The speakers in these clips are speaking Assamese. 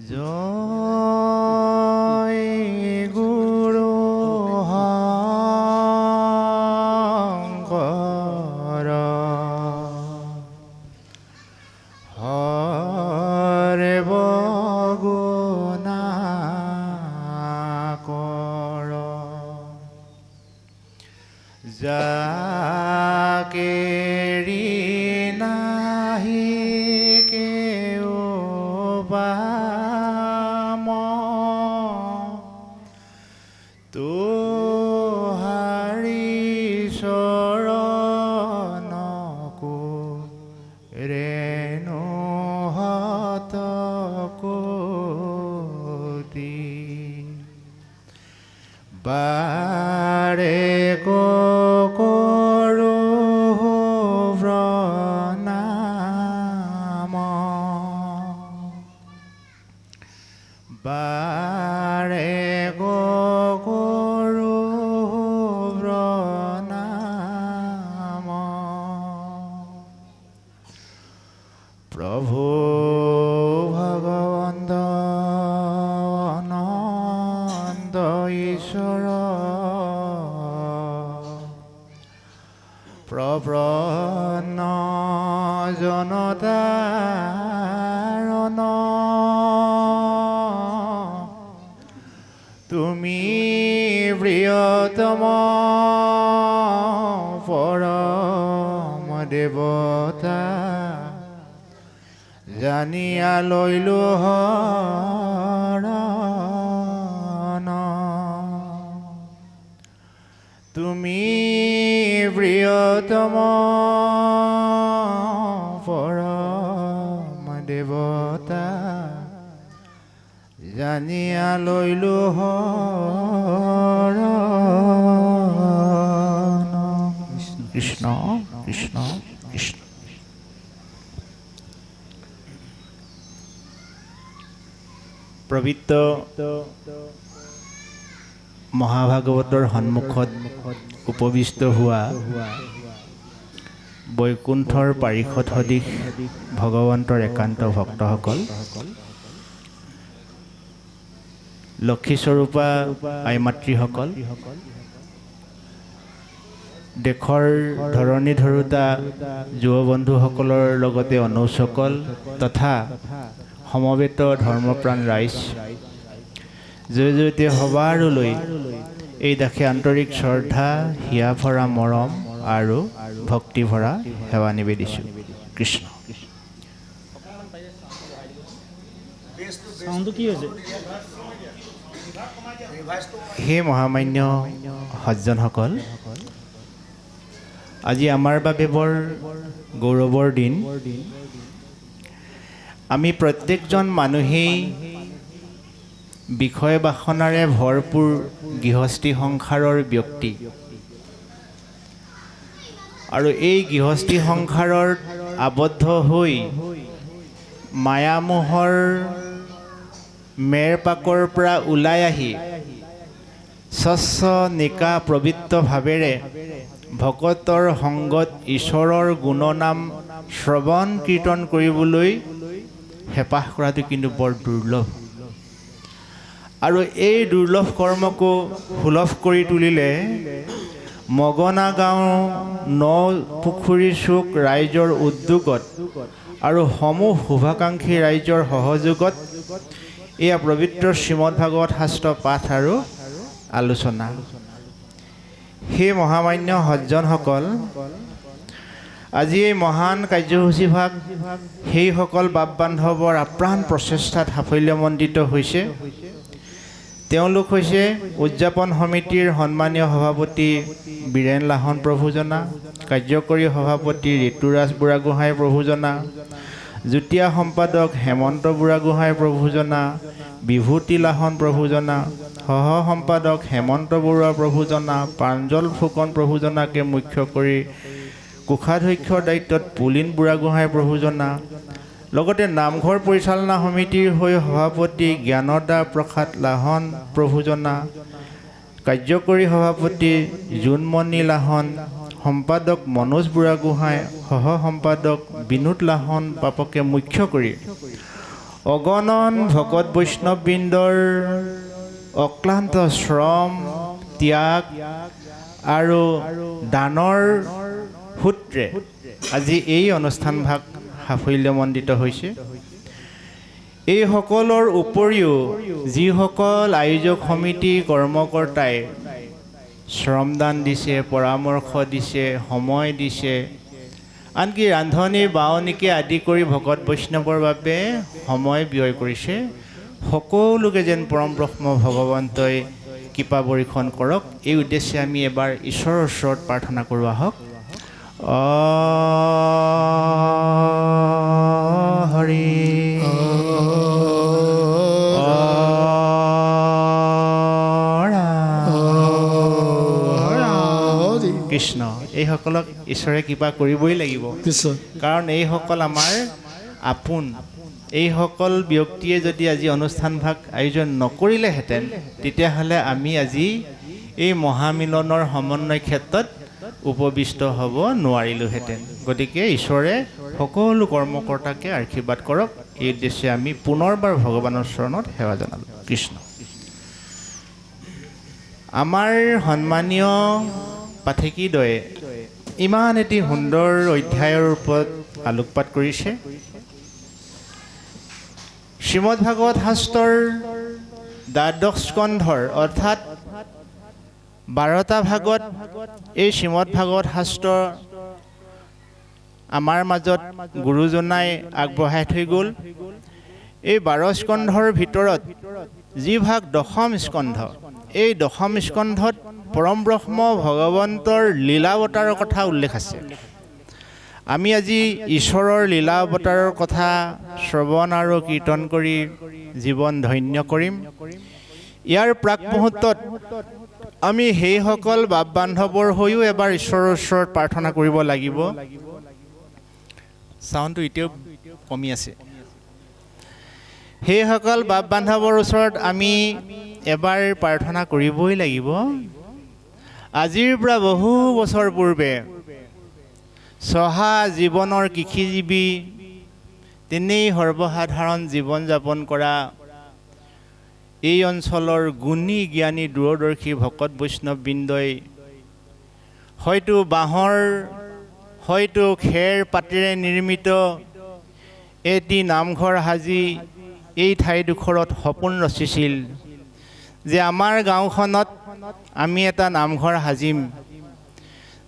জয় গুৰু শংকৰ হৰে বগুণা কৰ যাকে বাৰে কৰো প্ৰণাম বাৰে কৰো প্ৰণাম প্ৰভু ভগৱন্ত অনন্ত ঈশ্বৰ প্ৰপন্ন জনতাৰণ তুমি প্ৰিয়তম পৰম দেৱতা জানিয়া লৈলো শৰণ তুমি প্ৰিয়তম পৰম দেৱতা জানিয়া লৈলো শৰণ কৃষ্ণ কৃষ্ণ কৃষ্ণ। পবিত্ৰ মহাভাগৱতৰ সন্মুখত উপবিষ্ট হোৱা বৈকুণ্ঠৰ পাৰিষদ সদৃশ ভগৱন্তৰ একান্ত ভক্তসকল, লক্ষীস্বৰূপা আই মাতৃসকল, দেশৰ ধৰণী ধৰোতা যুৱ বন্ধুসকলৰ লগতে অনুজসকল তথা সমবেত ধৰ্মপ্ৰাণ ৰাইজ, জয় জয়তে সবাৰোলৈ এই দাসে আন্তৰিক শ্ৰদ্ধা, হিয়া ভৰা মৰম আৰু ভক্তি ভৰা সেৱা নিবেদিছোঁ। কৃষ্ণ। হে মহামান্য সজ্জনসকল, আজি আমাৰ বাবে বৰ গৌৰৱৰ দিন। আমি প্ৰত্যেকজন মানুহেই বিষয় বাসনাৰে ভৰপূৰ গৃহস্থী সংসাৰৰ ব্যক্তি আৰু এই গৃহস্থী সংসাৰত আবদ্ধ হৈ মায়ামোহৰ মেৰপাকৰ পৰা ওলাই আহি স্বচ্ছ নিকা পবিত্ৰ ভাৱেৰে ভকতৰ সংগত ঈশ্বৰৰ গুণনাম শ্ৰৱণ কীৰ্তন কৰিবলৈ হেঁপাহ কৰাটো কিন্তু বৰ দুৰ্লভ। আৰু এই দুৰ্লভ কৰ্মকো সুলভ কৰি তুলিলে মগনা গাঁও ন পুখুৰী চুক ৰাইজৰ উদ্যোগত আৰু সমূহ শুভাকাংক্ষী ৰাইজৰ সহযোগত এয়া পবিত্ৰ শ্ৰীমদ ভাগৱত শাস্ত্ৰ পাঠ আৰু আলোচনা। সেই মহামান্য সজ্জনসকল, আজি এই মহান কাৰ্যসূচীভাগ সেইসকল বাপ বান্ধৱৰ আপ্ৰাণ প্ৰচেষ্টাত সাফল্যমণ্ডিত হৈছে। তেওঁলোক হৈছে উদযাপন সমিতিৰ সন্মানীয় সভাপতি বীৰেণ লাহন প্ৰভুজনা, কাৰ্যকৰী সভাপতি ঋতুৰাজ বুঢ়াগোহাঁই প্ৰভুজনা, যুটীয়া সম্পাদক হেমন্ত বুঢ়াগোহাঁই প্ৰভুজনা, বিভূতি লাহন প্ৰভুজনা, সহ সম্পাদক হেমন্ত বৰুৱা প্ৰভুজনা, প্ৰাঞ্জল ফুকন প্ৰভুজনাকে মুখ্য কৰি কোষাধ্যক্ষৰ দায়িত্বত পুলিন বুঢ়াগোহাঁই প্ৰভুজনা, লগতে নামঘৰ পৰিচালনা সমিতিৰ হৈ সভাপতি জ্ঞানদা প্ৰসাদ লাহন প্ৰভুজনা, কাৰ্যকৰী সভাপতি জোনমণি লাহন, সম্পাদক মনোজ বুঢ়াগোহাঁই, সহ সম্পাদক বিনোদ লাহন পাপকে মুখ্য কৰি অগণন ভকত বৈষ্ণৱবৃন্দৰ অক্লান্ত শ্ৰম ত্যাগ আৰু দানৰ সূত্ৰে আজি এই অনুষ্ঠানভাগ সাফল্যমণ্ডিত হৈছে। এই সকলৰ উপৰিও যিসকল আয়োজক সমিতি কৰ্মকৰ্তাই শ্ৰমদান দিছে, পৰামৰ্শ দিছে, সময় দিছে, আনকি ৰান্ধনি বাৱনীকে আদি কৰি ভকত বৈষ্ণৱৰ বাবে সময় ব্যয় কৰিছে, সকলোকে যেন পৰম ব্ৰহ্ম ভগৱন্তই কৃপা বৰ্ষণ কৰক। এই উদ্দেশ্যে আমি এবাৰ ঈশ্বৰৰ ওচৰত প্ৰাৰ্থনা কৰোঁ আহক। হৰি কৃষ্ণ। এইসকলক ঈশ্বৰে কৃপা কৰিবই লাগিব, কাৰণ এইসকল আমাৰ আপোন। এইসকল ব্যক্তিয়ে যদি আজি অনুষ্ঠানভাগ আয়োজন নকৰিলেহেঁতেন, তেতিয়াহ'লে আমি আজি এই মহামিলনৰ সমন্বয় ক্ষেত্ৰত উপবিষ্ট হ'ব নোৱাৰিলোহেঁতেন। গতিকে ঈশ্বৰে সকলো কৰ্মকৰ্তাকে আশীৰ্বাদ কৰক। এই উদ্দেশ্যে আমি পুনৰবাৰ ভগৱানৰ চৰণত সেৱা জনালোঁ। কৃষ্ণ। আমাৰ সন্মানীয় পাঠকীদ্বয়ে ইমান এটি সুন্দৰ অধ্যায়ৰ ওপৰত আলোকপাত কৰিছে। শ্ৰীমদ ভাগৱত শাস্ত্ৰৰ দ্বাদশ স্কন্ধৰ অৰ্থাৎ 12টা ভাগত এই শ্ৰীমদ ভাগৱত শাস্ত্ৰ আমাৰ মাজত গুৰুজনাই আগবঢ়াই থৈ গ'ল। এই 12 স্কন্ধৰ ভিতৰত যি ভাগ দশম স্কন্ধ, এই দশম স্কন্ধত পৰম ব্ৰহ্ম ভগৱন্তৰ লীলাৱতাৰৰ কথা উল্লেখ আছে। আমি আজি ঈশ্বৰৰ লীলাৱতাৰৰ কথা শ্ৰৱণ আৰু কীৰ্তন কৰি জীৱন ধন্য কৰিম। ইয়াৰ প্ৰাক মুহূৰ্তত আমি সেইসকল বাপ বান্ধৱৰ হৈও এবাৰ ঈশ্বৰৰ ওচৰত প্ৰাৰ্থনা কৰিব লাগিব। চাউণ্ডটো এতিয়াও কমি আছে। সেইসকল বাপ বান্ধৱৰ ওচৰত আমি এবাৰ প্ৰাৰ্থনা কৰিবই লাগিব। আজিৰ পৰা বহু বছৰ পূৰ্বে চহা জীৱনৰ কৃষিজীৱী, তেনেই সৰ্বসাধাৰণ জীৱন যাপন কৰা এই অঞ্চলৰ গুণী জ্ঞানী দূৰদৰ্শী ভকত বৈষ্ণৱবৃন্দই হয়তো বাঁহৰ, হয়তো খেৰ পাতেৰে নিৰ্মিত এটি নামঘৰ সাজি এই ঠাইডোখৰত সপোন ৰচিছিল যে আমাৰ গাঁওখনত আমি এটা নামঘৰ সাজিম,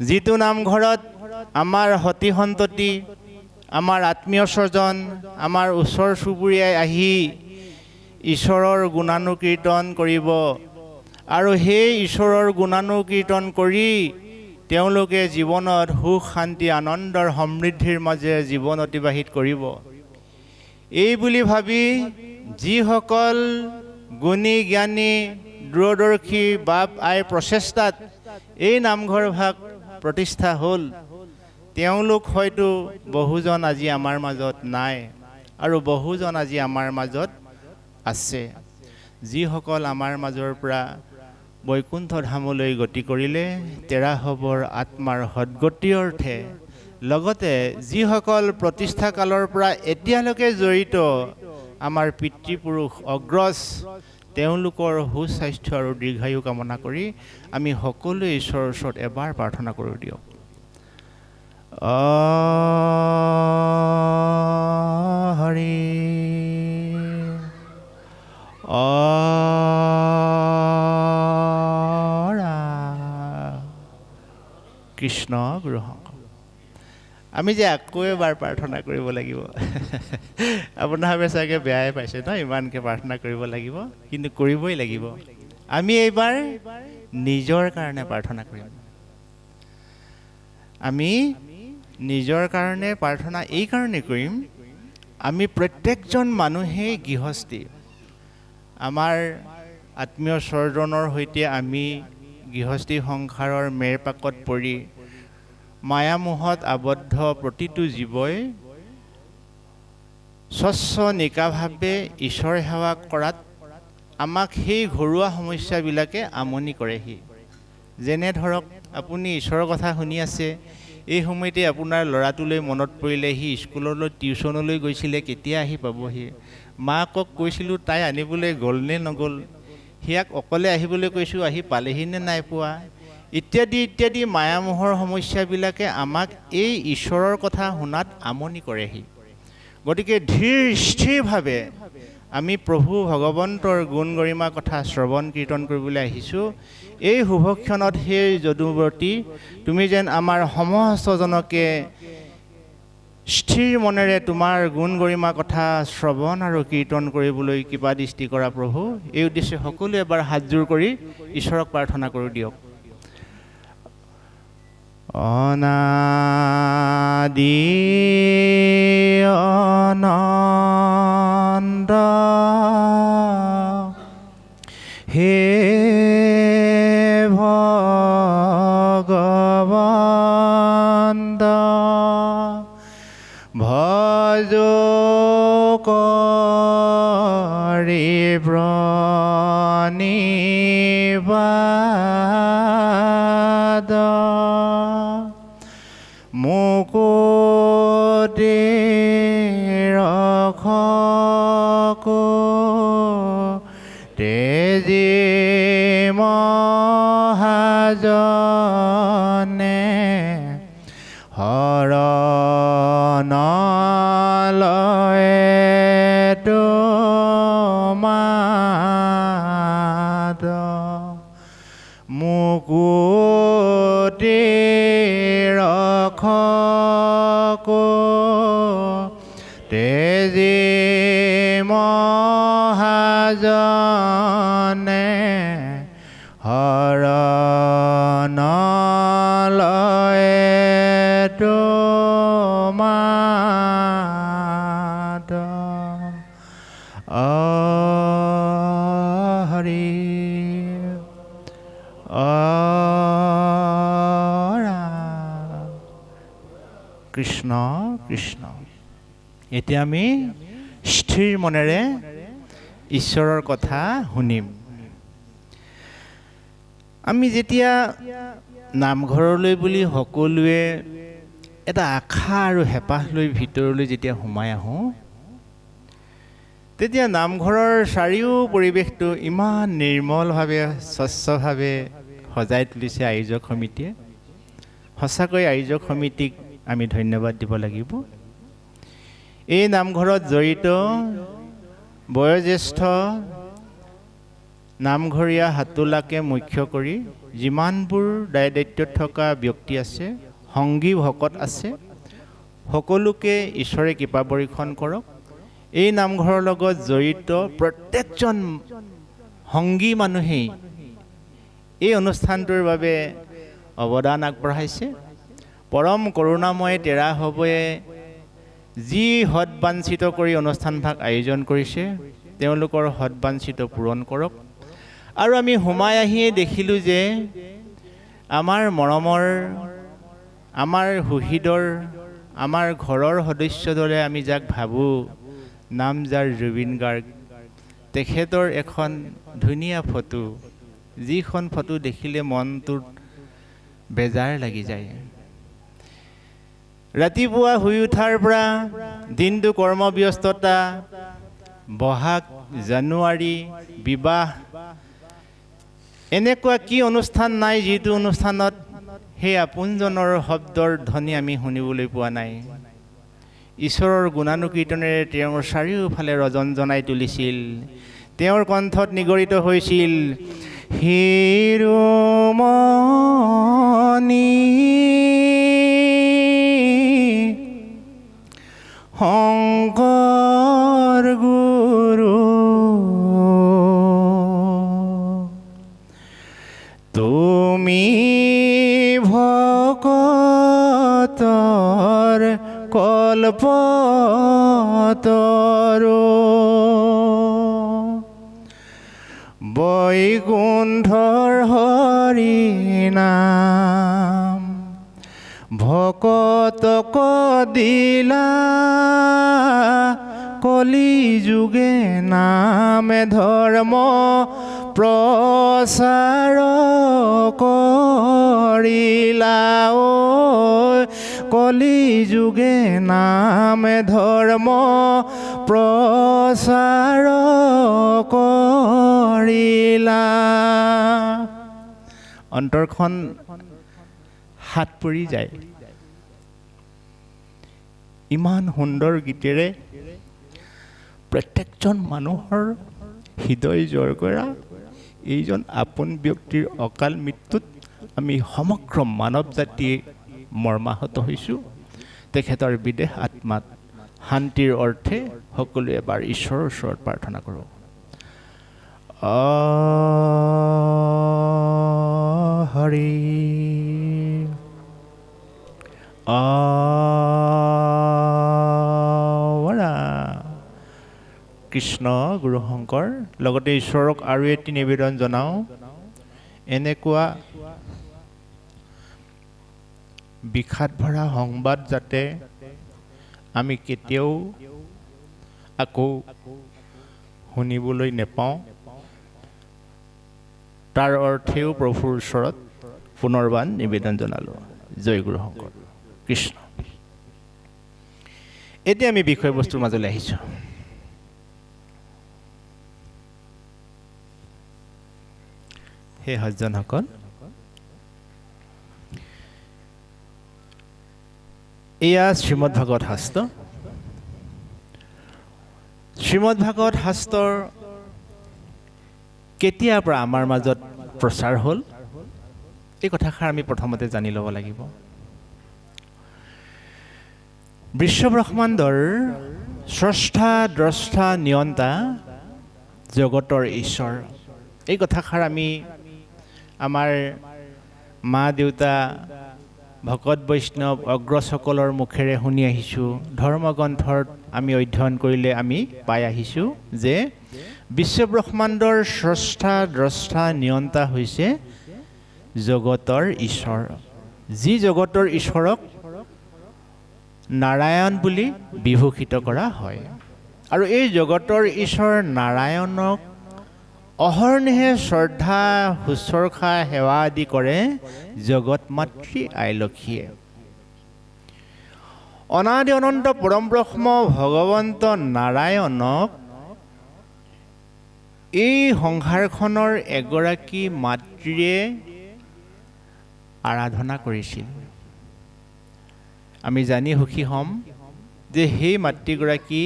যিটো নামঘৰত আমাৰ সতি সন্ততি, আমাৰ আত্মীয় স্বজন, আমাৰ ওচৰ চুবুৰীয়াই আহি ঈশ্বৰৰ গুণানুকীৰ্তন কৰিব আৰু সেই ঈশ্বৰৰ গুণানুকীৰ্তন কৰি তেওঁলোকে জীৱনত সুখ শান্তি আনন্দৰ সমৃদ্ধিৰ মাজেৰে জীৱন অতিবাহিত কৰিব। এই বুলি ভাবি যিসকল গুণী জ্ঞানী দূৰদৰ্শী বাপ আইৰ প্ৰচেষ্টাত এই নামঘৰ ভাগ প্ৰতিষ্ঠা হ'ল, তেওঁলোক হয়তো বহুজন আজি আমাৰ মাজত নাই আৰু বহুজন আজি আমাৰ মাজত আছে। যিসকল আমাৰ মাজৰ পৰা বৈকুণ্ঠ ধামলৈ গতি কৰিলে তেৰা হবৰ আত্মাৰ সদ্গতিৰ অৰ্থে, লগতে যিসকল প্ৰতিষ্ঠা কালৰ পৰা এতিয়ালৈকে জড়িত আমাৰ পিতৃপুৰুষ অগ্ৰজ, তেওঁলোকৰ সুস্বাস্থ্য আৰু দীৰ্ঘায়ু কামনা কৰি আমি সকলোৱে ঈশ্বৰৰ ওচৰত এবাৰ প্ৰাৰ্থনা কৰোঁ দিয়ক। হৰি কৃষ্ণ গুৰু শংকৰ। আমি যে আকৌ এবাৰ প্ৰাৰ্থনা কৰিব লাগিব। আপোনালোকে চাগে বেয়াই পাইছে ন, ইমানকৈ প্ৰাৰ্থনা কৰিব লাগিব, কিন্তু কৰিবই লাগিব। আমি এইবাৰ নিজৰ কাৰণে প্ৰাৰ্থনা কৰিম। আমি নিজৰ কাৰণে প্ৰাৰ্থনা এই কাৰণে কৰিম, আমি প্ৰত্যেকজন মানুহেই গৃহস্থী। আমাৰ আত্মীয় স্বজনৰ সৈতে আমি গৃহস্থী সংসাৰৰ মেৰপাকত পৰি মায়ামোহত আবদ্ধ প্ৰতিটো জীৱই স্বচ্ছ নিকাভাৱে ঈশ্বৰ সেৱা কৰাত আমাক সেই ঘৰুৱা সমস্যাবিলাকে আমনি কৰেহি। যেনে ধৰক, আপুনি ঈশ্বৰৰ কথা শুনি আছে, এই সময়তে আপোনাৰ ল'ৰাটোলৈ মনত পৰিলে সি স্কুললৈ টিউশ্যনলৈ গৈছিলে, কেতিয়া আহি পাবহি, মাকক কৈছিলোঁ তাই আনিবলৈ গ'ল নে নগ'ল, সিয়াক অকলে আহিবলৈ কৈছোঁ, আহি পালেহি নে নাই পোৱা, ইত্যাদি ইত্যাদি মায়ামোহৰ সমস্যাবিলাকে আমাক এই ঈশ্বৰৰ কথা শুনাত আমনি কৰেহি। গতিকে ধীৰ স্থিৰভাৱে আমি প্ৰভু ভগৱন্তৰ গুণ গৰিমা কথা শ্ৰৱণ কীৰ্তন কৰিবলৈ আহিছোঁ। এই শুভক্ষণত সেই যদুৱতী, তুমি যেন আমাৰ সমস্তজনকে স্থিৰ মনেৰে তোমাৰ গুণ গৰিমা কথা শ্ৰৱণ আৰু কীৰ্তন কৰিবলৈ কৃপা দৃষ্টি কৰা প্ৰভু। এই উদ্দেশ্যে সকলোৱে এবাৰ হাতযোৰ কৰি ঈশ্বৰক প্ৰাৰ্থনা কৰোঁ দিয়ক। অনাদি অনন্ত হে ভগৱন্ত, ভজ কৰি প্ৰণিপাত, মুকুতি ৰক্ষকো তেজী মহাজনে, শৰণলয়ে তোমাত, মুকুতি ৰক্ষকো তেজী মহাজনে, শৰণলয়ে তোমাত। হৰি কৃষ্ণ কৃষ্ণ। এতিয়া আমি স্থিৰ মনেৰে ঈশ্বৰৰ কথা শুনিম। আমি যেতিয়া নামঘৰলৈ বুলি সকলোৱে এটা আশা আৰু হেঁপাহ লৈ ভিতৰলৈ যেতিয়া সোমাই আহোঁ, তেতিয়া নামঘৰৰ চাৰিও পৰিৱেশটো ইমান নিৰ্মলভাৱে স্বচ্ছভাৱে সজাই তুলিছে আয়োজক সমিতিয়ে। সঁচাকৈ আয়োজক সমিতিক আমি ধন্যবাদ দিব লাগিব। এই নামঘৰত জড়িত বয়োজ্যেষ্ঠ নামঘৰীয়া হাতোলাকে মুখ্য কৰি যিমানবোৰ দায় দায়িত্বত থকা ব্যক্তি আছে, সংগী ভকত আছে, সকলোকে ঈশ্বৰে কৃপা বৰ্ষণ কৰক। এই নামঘৰৰ লগত জড়িত প্ৰত্যেকজন সংগী মানুহেই এই অনুষ্ঠানটোৰ বাবে অৱদান আগবঢ়াইছে। পৰম কৰোণাময় তেৰা হ'বয়ে যি সৎবাঞ্ছিত কৰি অনুষ্ঠানভাগ আয়োজন কৰিছে, তেওঁলোকৰ সৎবাঞ্ছিত পূৰণ কৰক। আৰু আমি সোমাই আহিয়ে দেখিলোঁ যে আমাৰ মৰমৰ, আমাৰ সুহৃদৰ, আমাৰ ঘৰৰ সদস্যৰ দৰে আমি যাক ভাবোঁ, নামজাৰ জুবিন গাৰ্গ, তেখেতৰ এখন ধুনীয়া ফটো, যিখন ফটো দেখিলে মনটোত বেজাৰ লাগি যায়। ৰাতিপুৱা শুই উঠাৰ পৰা দিনটো কৰ্মব্যস্ততা, বহাগ, জানুৱাৰী, বিবাহ, এনেকুৱা কি অনুষ্ঠান নাই যিটো অনুষ্ঠানত সেই আপোনজনৰ শব্দৰ ধ্বনি আমি শুনিবলৈ পোৱা নাই। ঈশ্বৰৰ গুণানুকীৰ্তনেৰে তেওঁৰ চাৰিওফালে ৰজন জনাই তুলিছিল। তেওঁৰ কণ্ঠত নিগৰিত হৈছিল শিৰোমণি শংকৰ গুৰু, তুমি ভকতৰ কল্পতৰু, বৈকুণ্ঠৰ হৰি নাম ভকতক দিলা, কলি যুগে নামে ধৰ্ম প্ৰচাৰ কৰিলা, কলি যুগে নামে ধৰ্ম প্ৰচাৰ কৰিলা। অন্তৰখন হাত পৰি যায়। ইমান সুন্দৰ গীতেৰে প্ৰত্যেকজন মানুহৰ হৃদয় জয় কৰা এইজন আপোন ব্যক্তিৰ অকাল মৃত্যুত আমি সমগ্ৰ মানৱ জাতিয়ে মৰ্মাহত হৈছোঁ। তেখেতৰ বিদেহ আত্মাত শান্তিৰ অৰ্থে সকলোৱে এবাৰ ঈশ্বৰৰ ওচৰত প্ৰাৰ্থনা কৰোঁ। হৰি কৃষ্ণ গুৰু শংকৰ। লগতে ঈশ্বৰক আৰু এটি নিবেদন জনাওঁ, এনেকুৱা বিষাদ ভৰা সংবাদ যাতে আমি কেতিয়াও আকৌ শুনিবলৈ নেপাওঁ, তাৰ অৰ্থেও প্ৰভুৰ ওচৰত পুনৰবাৰ নিবেদন জনালোঁ। জয় গুৰু শংকৰ কৃষ্ণ। এতিয়া আমি বিষয়বস্তুৰ মাজলৈ আহিছোঁ। হে সজ্জনসকল, এয়া শ্ৰীমদ ভাগৱত শাস্ত্ৰ। শ্ৰীমদ ভাগৱত শাস্ত্ৰৰ কেতিয়াৰ পৰা আমাৰ মাজত প্ৰচাৰ হ'ল, এই কথাষাৰ আমি প্ৰথমতে জানি ল'ব লাগিব। বিশ্বব্ৰহ্মাণ্ডৰ স্ৰষ্টা দ্ৰষ্টা নিয়ন্তা জগতৰ ঈশ্বৰ, এই কথাষাৰ আমি আমাৰ মা দেউতা ভকত বৈষ্ণৱ অগ্ৰজসকলৰ মুখেৰে শুনি আহিছোঁ। ধৰ্মগ্ৰন্থত আমি অধ্যয়ন কৰিলে আমি পাই আহিছোঁ যে বিশ্বব্ৰহ্মাণ্ডৰ স্ৰষ্টা দ্ৰষ্টা নিয়ন্তা হৈছে জগতৰ ঈশ্বৰ। যি জগতৰ ঈশ্বৰক নাৰায়ণ বুলি বিভূষিত কৰা হয়। আৰু এই জগতৰ ঈশ্বৰ নাৰায়ণক অহৰ্নিশে শ্ৰদ্ধা শুশ্ৰূষা সেৱা আদি কৰে জগত মাতৃ আই লক্ষীয়ে। অনাদি অনন্ত পৰম ব্ৰহ্ম ভগৱন্ত নাৰায়ণক এই সংসাৰখনৰ এগৰাকী মাতৃয়ে আৰাধনা কৰিছিল। আমি জানি সুখী হ'ম যে সেই মাতৃগৰাকী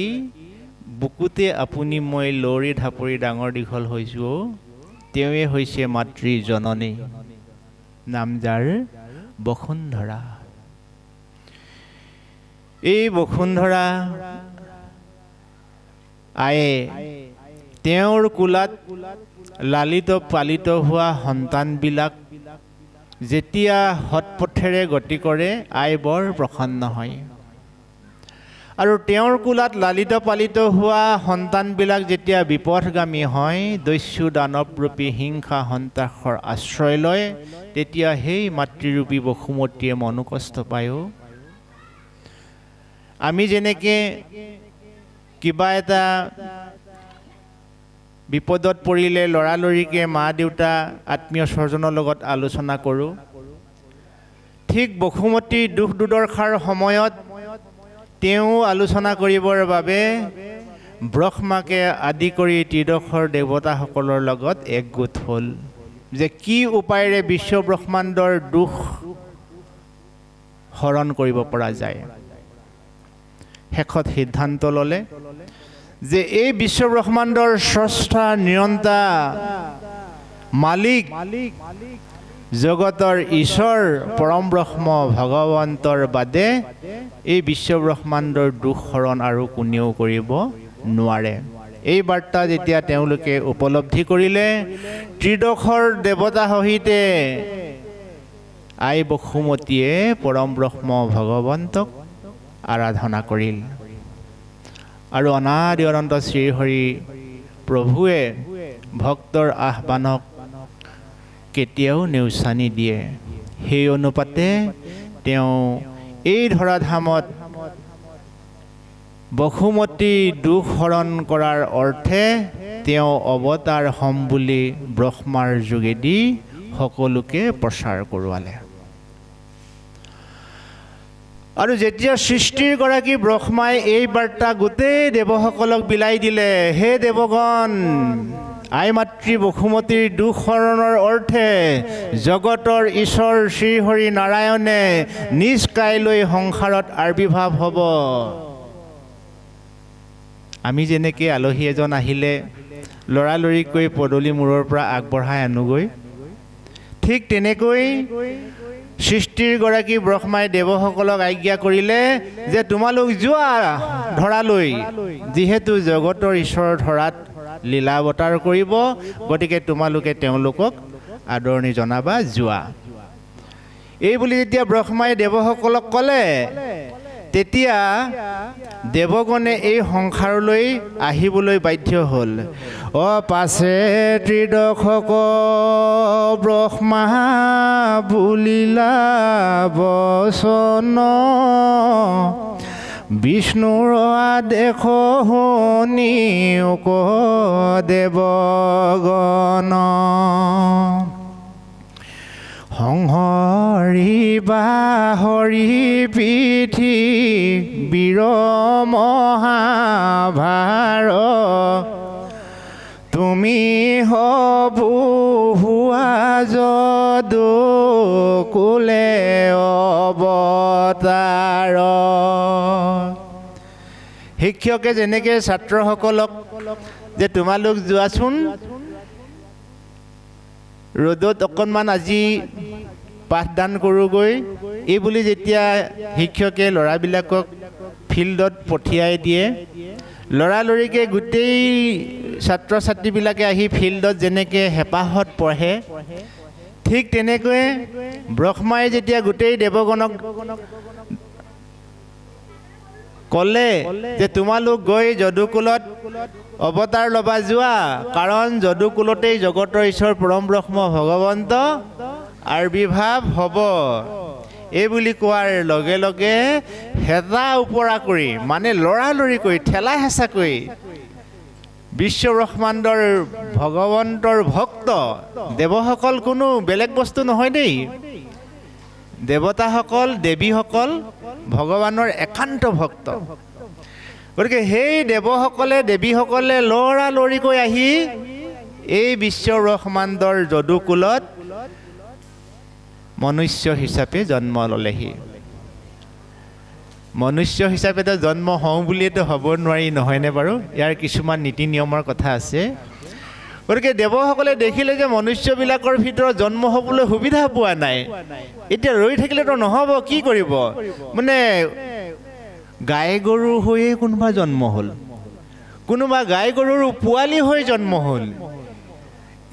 বুকুতে আপুনি মই লৰি ঢাপৰি ডাঙৰ দীঘল হৈছোঁ, তেওঁৱে হৈছে মাতৃ জননী, নাম যাৰ বসুন্ধৰা। এই বসুন্ধৰা আয়ে তেওঁৰ কোলাত লালিত পালিত হোৱা সন্তানবিলাক যেতিয়া সৎপথেৰে গতি কৰে আই বৰ প্ৰসন্ন হয়। আৰু তেওঁৰ কোলাত লালিত পালিত হোৱা সন্তানবিলাক যেতিয়া বিপথগামী হয়, দস্যু দানৱৰূপী হিংসা সন্ত্ৰাসৰ আশ্ৰয় লয়, তেতিয়া সেই মাতৃৰূপী বসুমতীয়ে মনোকষ্ট পায়ো। আমি যেনেকৈ কিবা এটা বিপদত পৰিলে লৰালৰিকৈ মা দেউতা আত্মীয় স্বজনৰ লগত আলোচনা কৰোঁ, ঠিক বসুমতী দুখ দুৰ্দশাৰ সময়ত তেওঁ আলোচনা কৰিবৰ বাবে ব্ৰহ্মাকে আদি কৰি ত্ৰিদশৰ দেৱতাসকলৰ লগত একগোট হ'ল যে কি উপায়েৰে বিশ্ব ব্ৰহ্মাণ্ডৰ দুখ হৰণ কৰিব পৰা যায়। শেষত সিদ্ধান্ত ল'লে যে এই বিশ্ব ব্ৰহ্মাণ্ডৰ স্ৰষ্টা নিয়ন্তা মালিক জগতৰ ঈশ্বৰ পৰম ব্ৰহ্ম ভগৱন্তৰ বাদে এই বিশ্ব ব্ৰহ্মাণ্ডৰ দুখ হৰণ আৰু কোনেও কৰিব নোৱাৰে। এই বাৰ্তা যেতিয়া তেওঁলোকে উপলব্ধি কৰিলে, ত্ৰিদশৰ দেৱতা সহিতে আই বসুমতীয়ে পৰম ব্ৰহ্ম ভগৱন্তক আৰাধনা কৰিল। আৰু অনাদি অনন্ত শ্ৰীহৰি প্ৰভুৱে ভক্তৰ আহ্বানক কেতিয়াও নেওচানি দিয়ে। সেই অনুপাতে তেওঁ এই ধৰাধামত বসুমতী দুখ হৰণ কৰাৰ অৰ্থে তেওঁ অৱতাৰ হ'ম বুলি ব্ৰহ্মাৰ যোগেদি সকলোকে প্ৰচাৰ কৰোৱালে। আৰু যেতিয়া সৃষ্টিৰ গৰাকী ব্ৰহ্মাই এই বাৰ্তা গোটেই দেৱসকলক বিলাই দিলে, হে দেৱগণ, আই মাতৃ বসুমতীৰ দুখ হৰণৰ অৰ্থে জগতৰ ঈশ্বৰ শ্ৰীহৰি নাৰায়ণে নিজ কাইলৈ সংসাৰত আবিৰ্ভাৱ হ'ব। আমি যেনেকৈ আলহী এজন আহিলে লৰালৰিকৈ পদূলি মূৰৰ পৰা আগবঢ়াই আনোগৈ, ঠিক তেনেকৈ সৃষ্টিৰ গৰাকী ব্ৰহ্মাই দেৱসকলক আজ্ঞা কৰিলে যে তোমালোক যোৱা ধৰালৈ, যিহেতু জগতৰ ঈশ্বৰৰ ধৰাত লীলা অৱতাৰ কৰিব, গতিকে তোমালোকে তেওঁলোকক আদৰণি জনাবা, যোৱা। এই বুলি যেতিয়া ব্ৰহ্মাই দেৱসকলক ক'লে, তেতিয়া দেৱগণে এই সংসাৰলৈ আহিবলৈ বাধ্য হ'ল। পাছে ত্ৰিদশক ব্ৰহ্মা বুলিলা বচন, বিষ্ণুৰ আদেশ শুনি দেৱগণ, সংহৰিবা হৰি পিঠি বীৰ মহাভাৰ, তুমি হবু হোৱা যদু কুলে অৱতাৰ। শিক্ষকে যেনেকৈ ছাত্ৰসকলক যে তোমালোক যোৱাচোন ৰ'দত অকণমান আজি পাঠদান কৰোঁগৈ, এই বুলি যেতিয়া শিক্ষকে ল'ৰাবিলাকক ফিল্ডত পঠিয়াই দিয়ে, লৰালৰিকৈ গোটেই ছাত্ৰ ছাত্ৰীবিলাকে আহি ফিল্ডত যেনেকৈ হেঁপাহত পঢ়ে, ঠিক তেনেকৈ ব্ৰহ্মাই যেতিয়া গোটেই দেৱগণক ক'লে যে তোমালোক গৈ যদুকুলত অৱতাৰ ল'বা, যোৱা, কাৰণ যদুকুলতেই জগতৰ ঈশ্বৰ পৰম ব্ৰহ্ম ভগৱন্ত আবিৰ্ভাৱ হ'ব। এই বুলি কোৱাৰ লগে লগে হেতা ওপৰা কৰি, মানে লৰালৰি কৰি ঠেলা হেঁচা কৰি বিশ্ব ব্ৰহ্মাণ্ডৰ ভগৱন্তৰ ভক্ত দেৱসকল কোনো বেলেগ বস্তু নহয় দেই, দেৱতাসকল দেৱীসকল ভগৱানৰ একান্ত ভক্ত। গতিকে সেই দেৱসকলে দেৱীসকলে লৰালৰিকৈ আহি এই বিশ্ব ব্ৰহ্মাণ্ডৰ যদুকুলত মনুষ্য হিচাপে জন্ম ল'লেহি। মনুষ্য হিচাপেতো জন্ম হওঁ বুলিয়েতো হ'ব নোৱাৰি, নহয়নে বাৰু? ইয়াৰ কিছুমান নীতি নিয়মৰ কথা আছে। গতিকে দেৱসকলে দেখিলে যে মনুষ্যবিলাকৰ ভিতৰত জন্ম হ'বলৈ সুবিধা পোৱা নাই, এতিয়া ৰৈ থাকিলেতো নহ'ব, কি কৰিব? মানে গাই গৰু হৈয়ে কোনোবা জন্ম হ'ল, কোনোবা গাই গৰুৰ পোৱালি হৈ জন্ম হ'ল।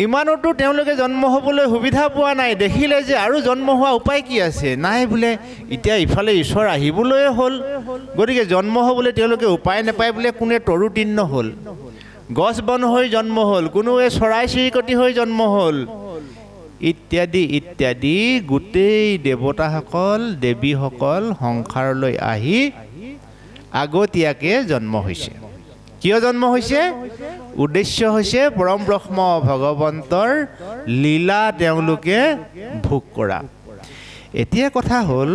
ইমানতো তেওঁলোকে জন্ম হ'বলৈ সুবিধা পোৱা নাই, দেখিলে যে আৰু জন্ম হোৱা উপায় কি আছে? নাই বোলে, এতিয়া ইফালে ঈশ্বৰ আহিবলৈয়ে হ'ল, গতিকে জন্ম হ'বলৈ তেওঁলোকে উপায় নাপায় বোলে। কোনে তৰুতীৰ্ণ হ'ল, গছ বন হৈ জন্ম হ'ল, কোনোৱে চৰাই চিৰিকটি হৈ জন্ম হ'ল, ইত্যাদি ইত্যাদি। গোটেই দেৱতাসকল দেৱীসকল সংসাৰলৈ আহি আগতীয়াকৈ জন্ম হৈছে। কিয় জন্ম হৈছে? উদ্দেশ্য হৈছে পৰম ব্ৰহ্ম ভগৱন্তৰ লীলা তেওঁলোকে ভোগ কৰা। এতিয়া কথা হ'ল,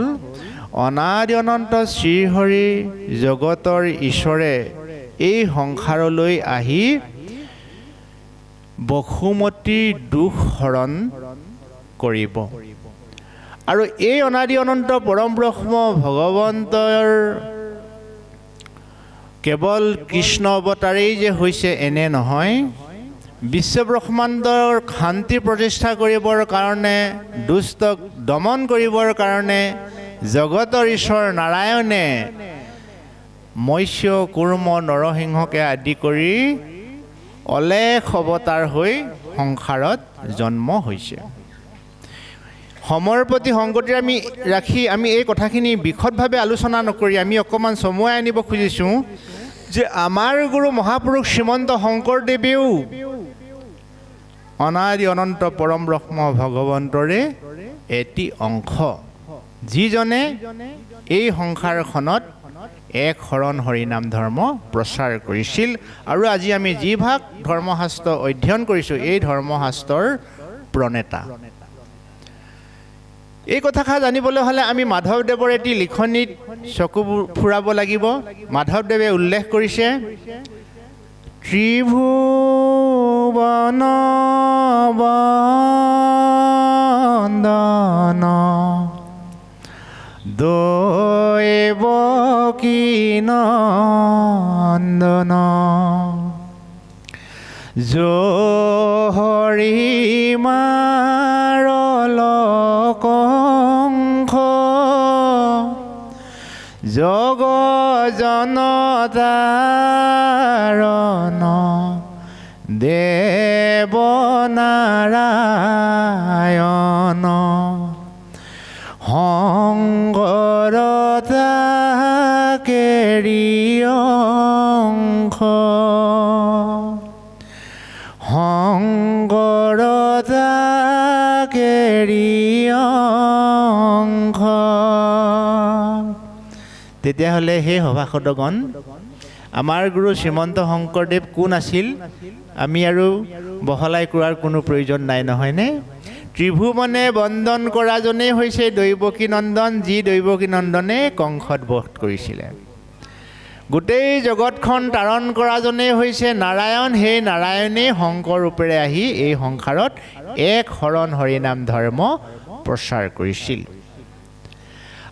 অনাদি অনন্ত শ্ৰীহৰি জগতৰ ঈশ্বৰে এই সংসাৰলৈ আহি বসুমতীৰ দুখ হৰণ কৰিব। আৰু এই অনাদি অনন্ত পৰম ব্ৰহ্ম ভগৱন্তৰ কেৱল কৃষ্ণ অৱতাৰেই যে হৈছে এনে নহয়, বিশ্ব ব্ৰহ্মাণ্ডৰ শান্তি প্ৰতিষ্ঠা কৰিবৰ কাৰণে, দুষ্টক দমন কৰিবৰ কাৰণে জগতৰ ঈশ্বৰ নাৰায়ণে মৎস্য কুৰ্ম নৰসিংহকে আদি কৰি অলেখ অৱতাৰ হৈ সংসাৰত জন্ম হৈছে। সময়ৰ প্ৰতি সংগতি আমি ৰাখি আমি এই কথাখিনি বিশদভাৱে আলোচনা নকৰি আমি অকণমান চমুৱাই আনিব খুজিছোঁ যে আমাৰ গুৰু মহাপুৰুষ শ্ৰীমন্ত শংকৰদেৱেও অনাদি অনন্ত পৰম ব্ৰহ্ম ভগৱন্তৰে এটি অংশ, যিজনে এই সংসাৰখনত এক শৰণ হৰিনাম ধৰ্ম প্ৰচাৰ কৰিছিল। আৰু আজি আমি যি ভাগ ধৰ্মশাস্ত্ৰ অধ্যয়ন কৰিছোঁ, এই ধৰ্মশাস্ত্ৰৰ প্ৰণেতা। এই কথাষাৰ জানিবলৈ হ'লে আমি মাধৱদেৱৰ এটি লিখনিত চকু ফুৰাব লাগিব। মাধৱদেৱে উল্লেখ কৰিছে, ত্ৰিভুৱন বন্দন দৈৱকী নন্দন জহৰি মাৰলকংখ জগ জনতাৰণ দেৱনাৰায়ণ সংগৰতা কেৰি অংশ সংগৰতা কেৰি অংশ। তেতিয়াহ'লে সেই সভাসদগণ, আমাৰ গুৰু শ্ৰীমন্ত শংকৰদেৱ কোন আছিল আমি আৰু বহলাই কোৱাৰ কোনো প্ৰয়োজন নাই, নহয়নে? ত্ৰিভুৱনে বন্দন কৰাজনেই হৈছে দৈৱকী নন্দন, যি দৈৱকী নন্দনে কংসত বধ কৰিছিলে। গোটেই জগতখন তাৰণ কৰাজনেই হৈছে নাৰায়ণ, সেই নাৰায়ণেই শংকৰ ৰূপেৰে আহি এই সংসাৰত এক শৰণ হৰিনাম ধৰ্ম প্ৰচাৰ কৰিছিল।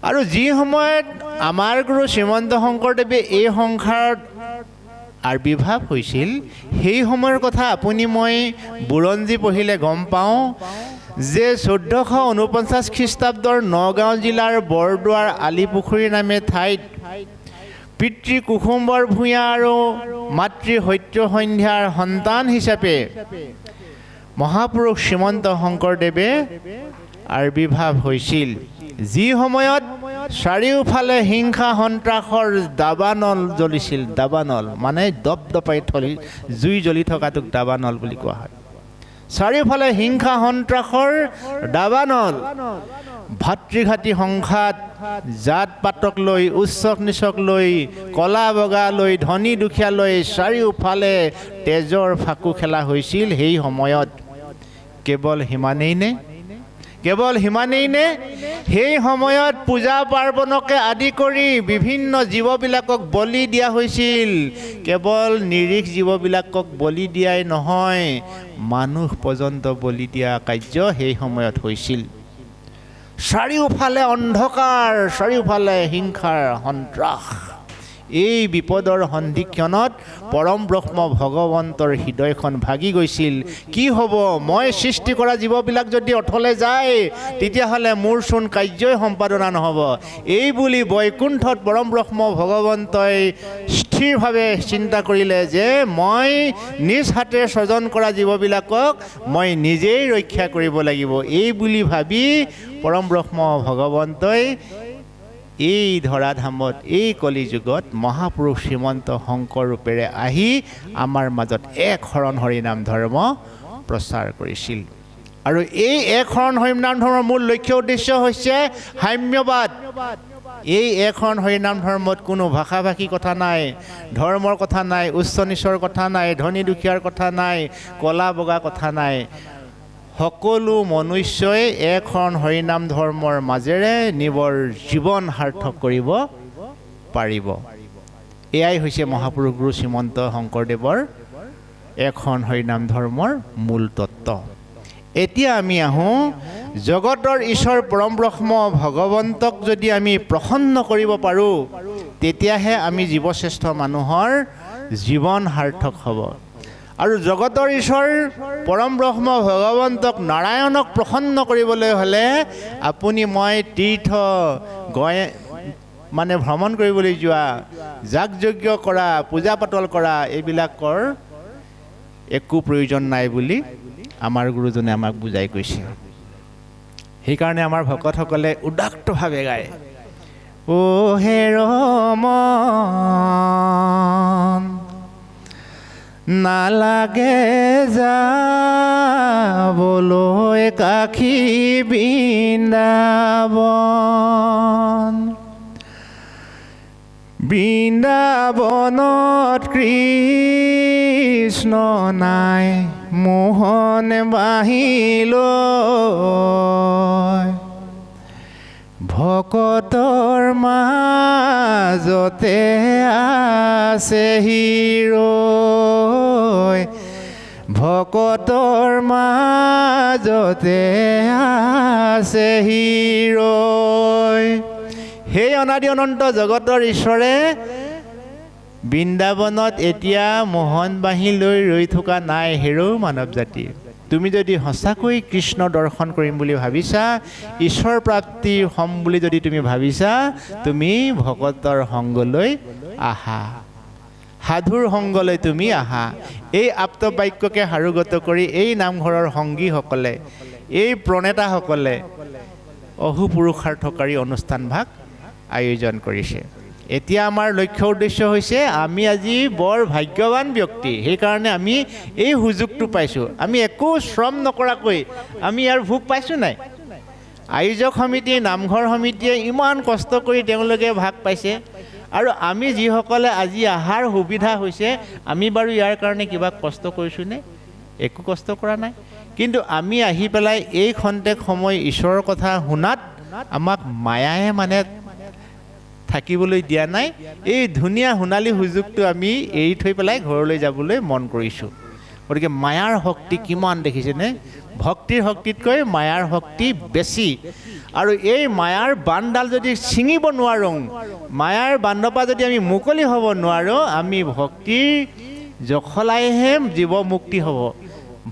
আৰু যি সময়ত আমাৰ গুৰু শ্ৰীমন্ত শংকৰদেৱে এই সংসাৰত আবিৰ্ভাৱ হৈছিল, সেই সময়ৰ কথা আপুনি মই বুৰঞ্জী পঢ়িলে গম পাওঁ যে 1449 খ্ৰীষ্টাব্দৰ নগাঁও জিলাৰ বৰদোৱাৰ আলিপুখুৰী নামে ঠাইত পিতৃ কুসুম্বৰ ভূঞা আৰু মাতৃ সত্যসন্ধ্যাৰ সন্তান হিচাপে মহাপুৰুষ শ্ৰীমন্ত শংকৰদেৱে আবিৰ্ভাৱ হৈছিল। যি সময়ত চাৰিওফালে হিংসা সন্ত্ৰাসৰ দাবানল জ্বলিছিল, দাবানল মানে দপদপাই জুই জ্বলি থকাটোক দাবানল বুলি কোৱা হয়। চাৰিওফালে হিংসা সন্ত্ৰাসৰ দাবানল, ভাতৃঘাতী সংঘাত, জাত পাতক লৈ, উচ্চক নিচক লৈ, কলা বগা লৈ, ধনী দুখীয়া লৈ চাৰিওফালে তেজৰ ফাকু খেলা হৈছিল। সেই সময়ত কেৱল সিমানেই নে? কেৱল সিমানেই নে? সেই সময়ত পূজা পাৰ্বণকে আদি কৰি বিভিন্ন জীৱবিলাকক বলি দিয়া হৈছিল। কেৱল নিৰীহ জীৱবিলাকক বলি দিয়াই নহয়, মানুহ পৰ্যন্ত বলি দিয়া কাৰ্য সেই সময়ত হৈছিল। চাৰিওফালে অন্ধকাৰ, চাৰিওফালে হিংসাৰ সন্ত্ৰাস। এই বিপদৰ সন্ধিক্ষণত পৰম ব্ৰহ্ম ভগৱন্তৰ হৃদয়খন ভাগি গৈছিল। কি হ'ব, মই সৃষ্টি কৰা জীৱবিলাক যদি অথলে যায় তেতিয়াহ'লে মোৰ চোন কাৰ্যই সম্পাদনা নহ'ব। এই বুলি বৈকুণ্ঠত পৰম ব্ৰহ্ম ভগৱন্তই স্থিৰভাৱে চিন্তা কৰিলে যে মই নিজ হাতে স্বজন কৰা জীৱবিলাকক মই নিজেই ৰক্ষা কৰিব লাগিব। এই বুলি ভাবি পৰম ব্ৰহ্ম ভগৱন্তই এই ধৰাধামত, এই কলি যুগত মহাপুৰুষ শ্ৰীমন্ত শংকৰ ৰূপেৰে আহি আমাৰ মাজত এক শৰণ হৰিনাম ধৰ্ম প্ৰচাৰ কৰিছিল। আৰু এই এক শৰণ হৰিনাম ধৰ্মৰ মূল লক্ষ্য উদ্দেশ্য হৈছে সাম্যবাদ। এই এক শৰণ হৰিনাম ধৰ্মত কোনো ভাষা ভাষী কথা নাই, ধৰ্মৰ কথা নাই, উচ্চ নিচৰ কথা নাই, ধনী দুখীয়াৰ কথা নাই, কলা বগা কথা নাই। সকলো মনুষ্যই এক শৰণ হৰিনাম ধৰ্মৰ মাজেৰে নিজৰ জীৱন সাৰ্থক কৰিব পাৰিব। এয়াই হৈছে মহাপুৰুষ গুৰু শ্ৰীমন্ত শংকৰদেৱৰ এক শৰণ হৰিনাম ধৰ্মৰ মূল তত্ত্ব। এতিয়া আমি আহোঁ, জগতৰ ঈশ্বৰ পৰম ব্ৰহ্ম ভগৱন্তক যদি আমি প্ৰসন্ন কৰিব পাৰোঁ তেতিয়াহে আমি জীৱশ্ৰেষ্ঠ মানুহৰ জীৱন সাৰ্থক হ'ব। আৰু জগতৰ ঈশ্বৰ পৰম ব্ৰহ্ম ভগৱন্তক নাৰায়ণক প্ৰসন্ন কৰিবলৈ হ'লে আপুনি মই তীৰ্থ মানে ভ্ৰমণ কৰিবলৈ যোৱা, যাগ যজ্ঞ কৰা, পূজা পাতল কৰা এইবিলাকৰ একো প্ৰয়োজন নাই বুলি আমাৰ গুৰুজনে আমাক বুজাই কৈছে। সেইকাৰণে আমাৰ ভকতসকলে উদাত্তভাৱে গায়, অ হে ৰমন নালাগে যাবলৈ কাষী বৃন্দাবন। বৃন্দাবনত কৃষ্ণ নাই মোহন বাহিলৈ, ভকতৰ মাজতে আছে ৰৈ, ভকতৰ মাজতে আছে ৰৈ। সেই অনাদি অনন্ত জগতৰ ঈশ্বৰে বৃন্দাবনত এতিয়া মোহন বাঁহী লৈ ৰৈ থকা নাই হেৰৌ মানৱ জাতি। তুমি যদি সঁচাকৈ কৃষ্ণ দৰ্শন কৰিম বুলি ভাবিছা, ঈশ্বৰ প্ৰাপ্তি হ'ম বুলি যদি তুমি ভাবিছা, তুমি ভকতৰ সংগলৈ আহা, সাধুৰ সংগলৈ তুমি আহা। এই আপ্ত বাক্যকে সাৰোগত কৰি এই নামঘৰৰ সংগীসকলে, এই প্ৰণেতাসকলে অহোপুৰুষাৰ্থকাৰী অনুষ্ঠানভাগ আয়োজন কৰিছে। এতিয়া আমাৰ লক্ষ্য উদ্দেশ্য হৈছে আমি আজি বৰ ভাগ্যৱান ব্যক্তি, সেইকাৰণে আমি এই সুযোগটো পাইছোঁ। আমি একো শ্ৰম নকৰাকৈ আমি ইয়াৰ ভোগ পাইছোঁ নাই? আয়োজক সমিতিয়ে, নামঘৰ সমিতিয়ে ইমান কষ্ট কৰি তেওঁলোকে ভাগ পাইছে, আৰু আমি যিসকলে আজি আহাৰ সুবিধা হৈছে, আমি বাৰু ইয়াৰ কাৰণে কিবা কষ্ট কৰিছোঁনে? একো কষ্ট কৰা নাই। কিন্তু আমি আহি পেলাই এই খন্তেক সময় ঈশ্বৰৰ কথা শুনাত আমাক মায়াহে মানে থাকিবলৈ দিয়া নাই। এই ধুনীয়া সোণালী সুযোগটো আমি এৰি থৈ পেলাই ঘৰলৈ যাবলৈ মন কৰিছোঁ। গতিকে মায়াৰ শক্তি কিমান দেখিছেনে? ভক্তিৰ শক্তিতকৈ মায়াৰ শক্তি বেছি। আৰু এই মায়াৰ বান্ধডাল যদি ছিঙিব নোৱাৰোঁ, মায়াৰ বান্ধৰ পৰা যদি আমি মুকলি হ'ব নোৱাৰোঁ, আমি ভক্তিৰ জখলাইহে জীৱ মুক্তি হ'ব।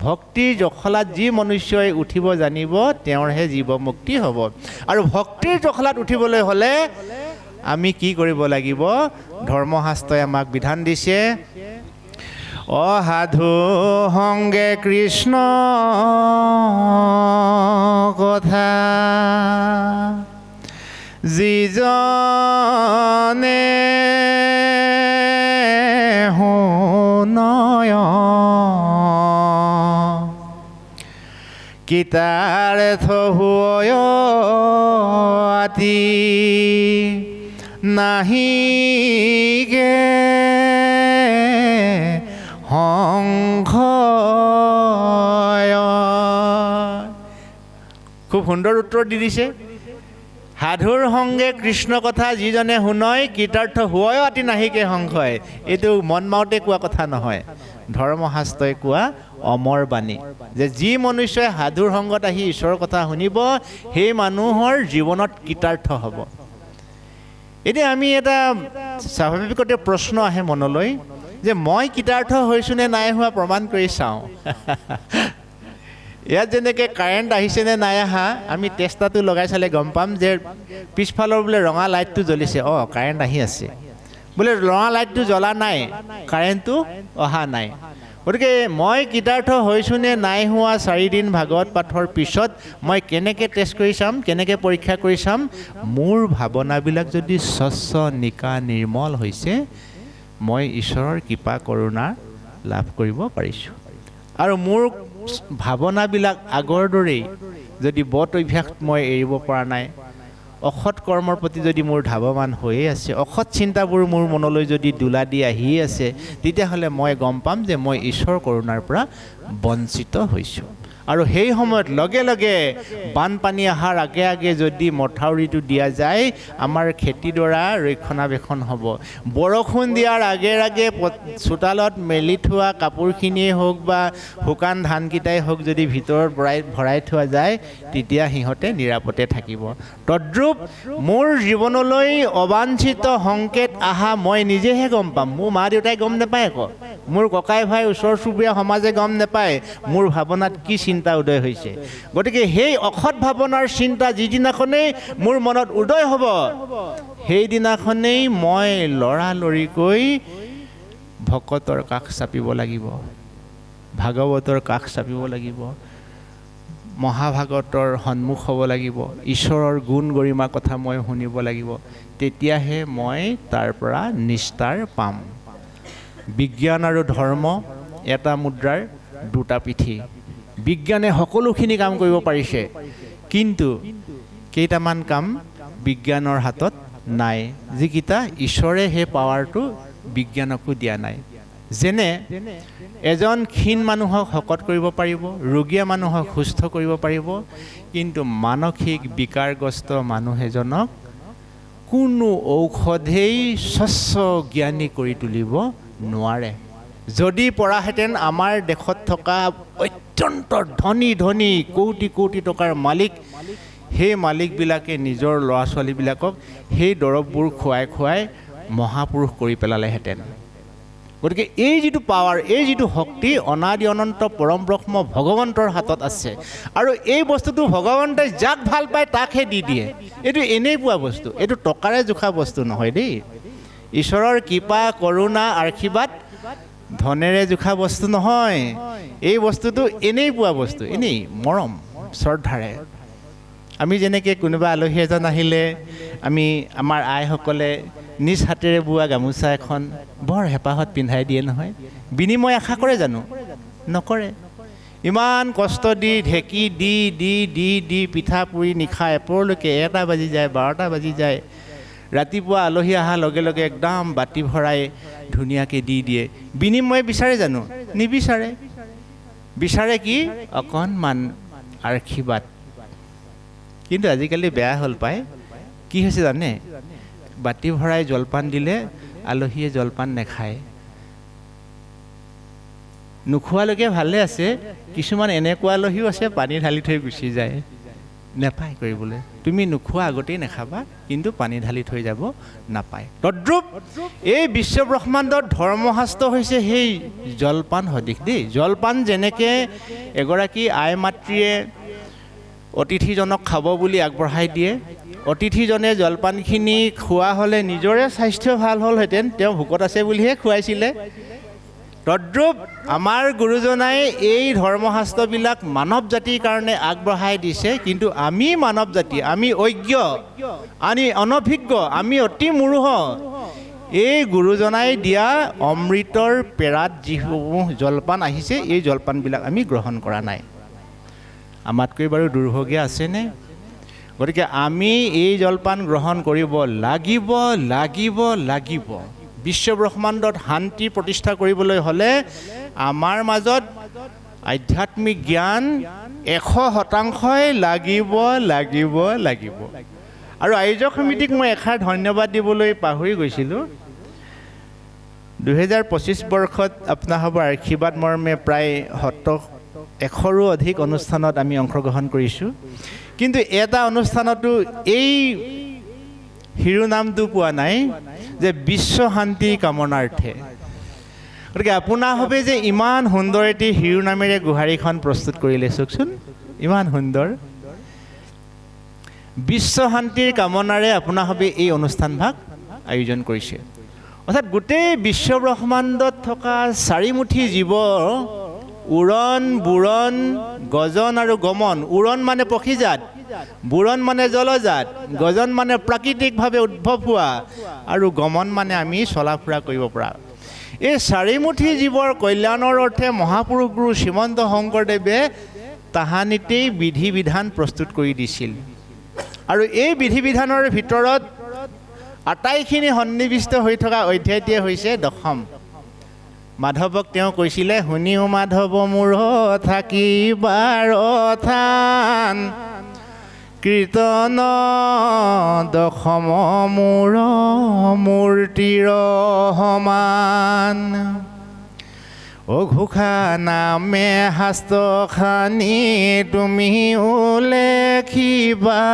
ভক্তিৰ জখলাত যি মনুষ্যই উঠিব জানিব, তেওঁৰহে জীৱ মুক্তি হ'ব। আৰু ভক্তিৰ জখলাত উঠিবলৈ হ'লে আমি কি কৰিব লাগিব? ধৰ্মশাস্ত্ৰই আমাক বিধান দিছে, অসাধু সংগে কৃষ্ণ কথা যিজনে শুনয়, কীৰ্তাৰ্থ হয় আতি নাহিকে সংশয়। খুব সুন্দৰ উত্তৰ দি দিছে। সাধুৰ সংগে কৃষ্ণ কথা যিজনে শুনয়, কীৰ্তাৰ্থ হয় অতি নাহিকে সংশয়। এইটো মন মাওতে কোৱা কথা নহয়, ধৰ্মশাস্ত্ৰই কোৱা অমৰ বাণী, যে যি মনুষ্যই সাধুৰ সংগত আহি ঈশ্বৰৰ কথা শুনিব, সেই মানুহৰ জীৱনত কীৰ্তাৰ্থ হ'ব। এতিয়া আমি এটা স্বাভাৱিকতে প্ৰশ্ন আহে মনলৈ, যে মই কীৰ্তাৰ্থ হৈছোঁ নে নাই হোৱা প্ৰমাণ কৰি চাওঁ। ইয়াত যেনেকৈ কাৰেণ্ট আহিছেনে নাই অহা, আমি টেষ্টাৰটো লগাই চালে গম পাম যে পিছফালৰ বোলে ৰঙা লাইটটো জ্বলিছে, অঁ কাৰেণ্ট আহি আছে। বোলে ৰঙা লাইটটো জ্বলা নাই, কাৰেণ্টটো অহা নাই। গতিকে মই কীৰ্তাৰ্থ হৈছোঁ নে নাই হোৱা 4 দিন ভাগৱত পাঠৰ পিছত মই কেনেকৈ টেষ্ট কৰি চাম, কেনেকৈ পৰীক্ষা কৰি চাম? মোৰ ভাৱনাবিলাক যদি স্বচ্ছ নিকা নিৰ্মল হৈছে, মই ঈশ্বৰৰ কৃপা কৰোণা লাভ কৰিব পাৰিছোঁ। আৰু মোৰ ভাৱনাবিলাক আগৰ দৰেই যদি বদ অভ্যাস মই এৰিব পৰা নাই, অসৎ কৰ্মৰ প্ৰতি যদি মোৰ ধাৱমান হৈয়ে আছে, অসৎ চিন্তাবোৰ মোৰ মনলৈ যদি দোলা দি আহিয়ে আছে, তেতিয়াহ'লে মই গম পাম যে মই ঈশ্বৰৰ কৰোণাৰ পৰা বঞ্চিত হৈছোঁ। আৰু সেই সময়ত লগে লগে বানপানী অহাৰ আগে আগে যদি মথাউৰিটো দিয়া যায়, আমাৰ খেতিডৰা ৰক্ষণাবেক্ষণ হ'ব। বৰষুণ দিয়াৰ আগে আগে চোতালত মেলি থোৱা কাপোৰখিনিয়ে হওক বা শুকান ধানকেইটাই হওক যদি ভিতৰত ভৰাই থোৱা যায়, তেতিয়া সিহঁতে নিৰাপদে থাকিব। তদ্ৰূপ মোৰ জীৱনলৈ অবাঞ্ছিত সংকেত আহা মই নিজেহে গম পাম। মোৰ মা দেউতাই গম নাপায়, আকৌ মোৰ ককাই ভাই ওচৰ চুবুৰীয়া সমাজে গম নাপায় মোৰ ভাৱনাত কি চিন্তা উদয় হৈছে। গতিকে সেই অসৎ ভাৱনাৰ চিন্তা যিদিনাখনেই মোৰ মনত উদয় হ'ব, সেইদিনাখনেই মই লৰালৰিকৈ ভকতৰ কাষ চাপিব লাগিব, ভাগৱতৰ কাষ চাপিব লাগিব, মহাভাগৱতৰ সন্মুখ হ'ব লাগিব, ঈশ্বৰৰ গুণ গৰিমা কথা মই শুনিব লাগিব। তেতিয়াহে মই তাৰ পৰা নিস্তাৰ পাম। বিজ্ঞান আৰু ধৰ্ম এটা মুদ্ৰাৰ দুটা পিঠি। বিজ্ঞানে সকলোখিনি কাম কৰিব পাৰিছে, কিন্তু কেইটামান কাম বিজ্ঞানৰ হাতত নাই, যিকেইটা ঈশ্বৰে সেই পাৱাৰটো বিজ্ঞানকো দিয়া নাই। যেনে এজন ক্ষীণ মানুহক শকত কৰিব পাৰিব, ৰোগীয়া মানুহক সুস্থ কৰিব পাৰিব, কিন্তু মানসিক বিকাৰগ্ৰস্ত মানুহ এজনক কোনো ঔষধেই স্বচ্ছ জ্ঞানী কৰি তুলিব নোৱাৰে। যদি পৰাহেঁতেন আমাৰ দেশত থকা অত্যন্ত ধনী ধনী কোটি কোটি টকাৰ মালিক, সেই মালিকবিলাকে নিজৰ ল'ৰা ছোৱালীবিলাকক সেই দৰৱবোৰ খুৱাই খুৱাই মহাপুৰুষ কৰি পেলালেহেঁতেন। গতিকে এই যিটো পাৱাৰ, এই যিটো শক্তি অনাদি অনন্ত পৰম ব্ৰহ্ম ভগৱন্তৰ হাতত আছে, আৰু এই বস্তুটো ভগৱন্তই যাক ভাল পায় তাকহে দি দিয়ে। এইটো এনেই পোৱা বস্তু, এইটো টকাৰে জোখা বস্তু নহয় দেই। ঈশ্বৰৰ কৃপা কৰোণা আশীৰ্বাদ ধনেৰে জোখা বস্তু নহয়। এই বস্তুটো এনেই পোৱা বস্তু, এনেই মৰম শ্ৰদ্ধাৰে। আমি যেনেকৈ কোনোবা আলহী এজন আহিলে আমি আমাৰ আইসকলে নিজ হাতেৰে বোৱা গামোচা এখন বৰ হেঁপাহত পিন্ধাই দিয়ে নহয়। বিনিময় আশা কৰে জানো? নকৰে। ইমান কষ্ট দি ঢেঁকী দি দি দি দি পিঠা পুৰি নিশা এপৰলৈকে 1টা বাজি যায়, 12টা বাজি যায়। ৰাতিপুৱা আলহী অহাৰ লগে লগে একদম বাতি ভৰাই ধুনীয়াকৈ দি দিয়ে। বিনিময় বিচাৰে জানো? নিবিচাৰে। বিচাৰে কি? অকণমান আশীৰ্বাদ। কিন্তু আজিকালি বেয়া হ'ল পায়। কি হৈছে জানে? বাতি ভৰাই জলপান দিলে আলহীয়ে জলপান নাখায়। নোখোৱালৈকে ভালে আছে, কিছুমান এনেকুৱা আলহীও আছে পানী ঢালি থৈ গুচি যায়, নাপায় কৰিবলৈ। তুমি নোখোৱা আগতেই নাখাবা, কিন্তু পানী ঢালি থৈ যাব নাপায়। তদ্ৰূপ এই বিশ্বব্ৰহ্মাণ্ডত ধৰ্মশাস্ত্ৰ হৈছে সেই জলপান সদৃশ দেই। জলপান যেনেকৈ এগৰাকী আই মাতৃয়ে অতিথিজনক খাব বুলি আগবঢ়াই দিয়ে, অতিথিজনে জলপানখিনি খোৱা হ'লে নিজৰে স্বাস্থ্য ভাল হ'লহেঁতেন, তেওঁ ভোকত আছে বুলিহে খুৱাইছিলে। তদ্ৰূপ আমাৰ গুৰুজনাই এই ধৰ্মশাস্ত্ৰবিলাক মানৱ জাতিৰ কাৰণে আগবঢ়াই দিছে, কিন্তু আমি মানৱ জাতি, আমি অজ্ঞ, আমি অনভিজ্ঞ, আমি অতি মূঢ়। এই গুৰুজনাই দিয়া অমৃতৰ পেৰাত যিসমূহ জলপান আহিছে, এই জলপানবিলাক আমি গ্ৰহণ কৰা নাই। আমাতকৈ বাৰু দুৰ্ভগীয়া আছেনে? গতিকে আমি এই জলপান গ্ৰহণ কৰিব লাগিব লাগিব লাগিব। বিশ্বব্ৰহ্মাণ্ডত শান্তি প্ৰতিষ্ঠা কৰিবলৈ হ'লে আমাৰ মাজত আধ্যাত্মিক জ্ঞান 100% লাগিব লাগিব লাগিব। আৰু আয়োজক সমিতিক মই এষাৰ ধন্যবাদ দিবলৈ পাহৰি গৈছিলোঁ। 2025 বৰ্ষত আপোনাসৱৰ আশীৰ্বাদ মৰ্মে প্ৰায় 100ৰো অধিক অনুষ্ঠানত আমি অংশগ্ৰহণ কৰিছোঁ, কিন্তু এটা অনুষ্ঠানতো এই শিৰোনামটো পোৱা নাই যে বিশ্ব শান্তি কামনাৰ্থে। গতিকে আপোনাসৱে যে ইমান সুন্দৰ এটি শিৰোনামেৰে গোহাৰিখন প্ৰস্তুত কৰিলে, চাওকচোন ইমান সুন্দৰ। বিশ্ব শান্তিৰ কামনাৰে আপোনাসৱে এই অনুষ্ঠানভাগ আয়োজন কৰিছে। অৰ্থাৎ গোটেই বিশ্বব্ৰহ্মাণ্ডত থকা 4মুঠি জীৱ, উৰণ বুৰণ গজন আৰু গমন। উৰণ মানে পক্ষীজাত, বুৰণ মানে জলজাত, গজন মানে প্ৰাকৃতিকভাৱে উদ্ভৱ হোৱা, আৰু গমন মানে আমি চলা ফুৰা কৰিব পৰা। এই 4মুঠি জীৱৰ কল্যাণৰ অৰ্থে মহাপুৰুষ গুৰু শ্ৰীমন্ত শংকৰদেৱে তাহানিতেই বিধি বিধান প্ৰস্তুত কৰি দিছিল। আৰু এই বিধি বিধানৰ ভিতৰত আটাইখিনি সন্নিৱিষ্ট হৈ থকা অধ্যায়টিয়ে হৈছে দশম। মাধৱক তেওঁ কৈছিলে, শুনিও মাধৱ মূৰ থাকিবাৰ থান, কীৰ্তন দশম মূৰ মূৰ্তিৰ সমান। অঘোষা নামে শাস্ত্ৰ খানি তুমি উলেখিবা,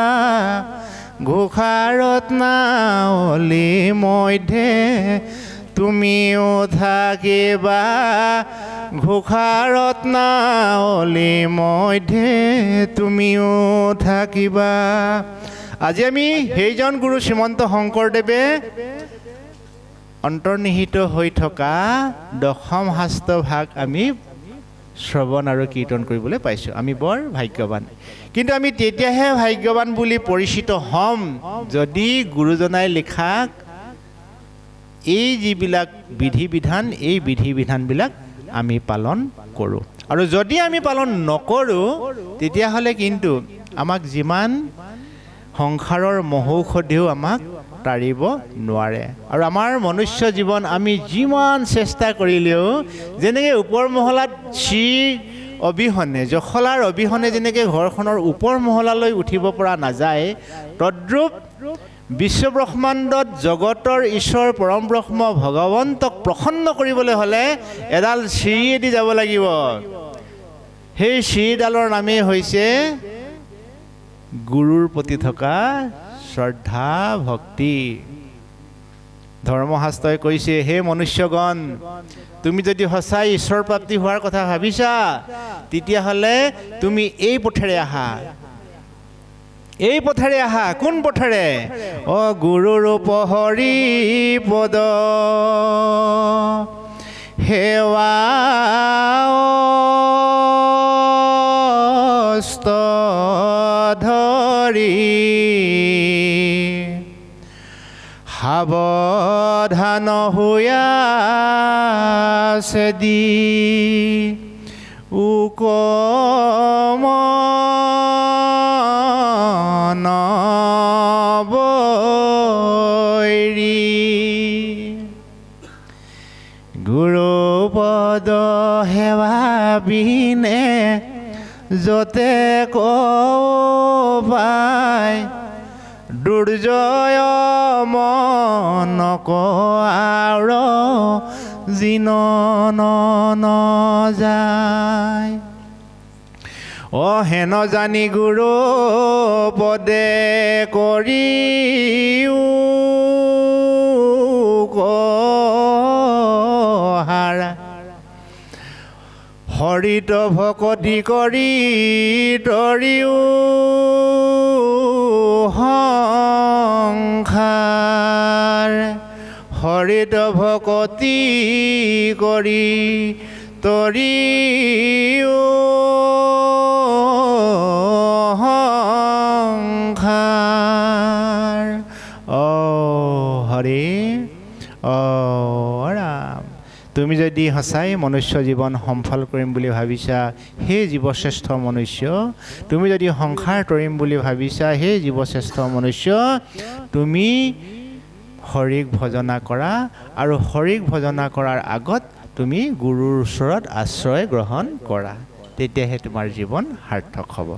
ঘোষা ৰত্নাৱলী মধ্যে তুমিও থাকিবা, ঘোষা ৰত্নাৱলী মধ্যে তুমিও থাকিবা। আজি আমি সেইজন গুৰু শ্ৰীমন্ত শংকৰদেৱে অন্তৰ্নিহিত হৈ থকা দশম শাস্ত্ৰ ভাগ আমি শ্ৰৱণ আৰু কীৰ্তন কৰিবলৈ পাইছোঁ। আমি বৰ ভাগ্যৱান। কিন্তু আমি তেতিয়াহে ভাগ্যৱান বুলি পৰিচিত হ'ম যদি গুৰুজনাই লিখা এই যিবিলাক বিধি বিধান, এই বিধি বিধানবিলাক আমি পালন কৰোঁ। আৰু যদি আমি পালন নকৰোঁ, তেতিয়াহ'লে কিন্তু আমাক যিমান সংসাৰৰ মহৌষধেও আমাক তাৰিব নোৱাৰে। আৰু আমাৰ মনুষ্য জীৱন আমি যিমান চেষ্টা কৰিলেও যেনেকৈ ওপৰ মহলাত অবিহনে জখলাৰ অবিহনে যেনেকৈ ঘৰখনৰ ওপৰ মহলালৈ উঠিব পৰা নাযায়, তদ্ৰূপ বিশ্বব্ৰহ্মাণ্ডত জগতৰ ঈশ্বৰ পৰম ব্ৰহ্ম ভগৱন্তক প্ৰসন্ন কৰিবলৈ হ'লে এডাল চিৰিয়েদি যাব লাগিব। সেই চিৰিডালৰ নামেই হৈছে গুৰুৰ প্ৰতি থকা শ্ৰদ্ধা ভক্তি। ধৰ্মশাস্ত্ৰই কৈছে, হে মনুষ্যগণ, তুমি যদি সঁচাই ঈশ্বৰ প্ৰাপ্তি হোৱাৰ কথা ভাবিছা, তেতিয়াহ'লে তুমি এই পথেৰে আহা। এই পথেৰে আহা। কোন পথেৰে? গুৰুৰ উপহৰি পদ সেৱা ধৰি সাৱধান হৈয়াছে দি গুৰুপদ সেৱা বিনে যতে পায় দুৰ্জয় মন কৰ জিন যায়। হেন জানি গুৰু পদে কৰিও হাৰা হৰিত ভকতি কৰি তৰিও সংসাৰ হৰিত ভকতি কৰি তৰিও সংসাৰ। হৰি ৰাম। তুমি যদি সঁচাই মনুষ্য জীৱন সফল কৰিম বুলি ভাবিছা, সেই জীৱশ্ৰেষ্ঠ মনুষ্য, তুমি যদি সংসাৰ তৰিম বুলি ভাবিছা, সেই জীৱশ্ৰেষ্ঠ মনুষ্য, তুমি হৰিক ভজনা কৰা। আৰু হৰিক ভজনা কৰাৰ আগত তুমি গুৰুৰ ওচৰত আশ্ৰয় গ্ৰহণ কৰা, তেতিয়াহে তোমাৰ জীৱন সাৰ্থক হ'ব।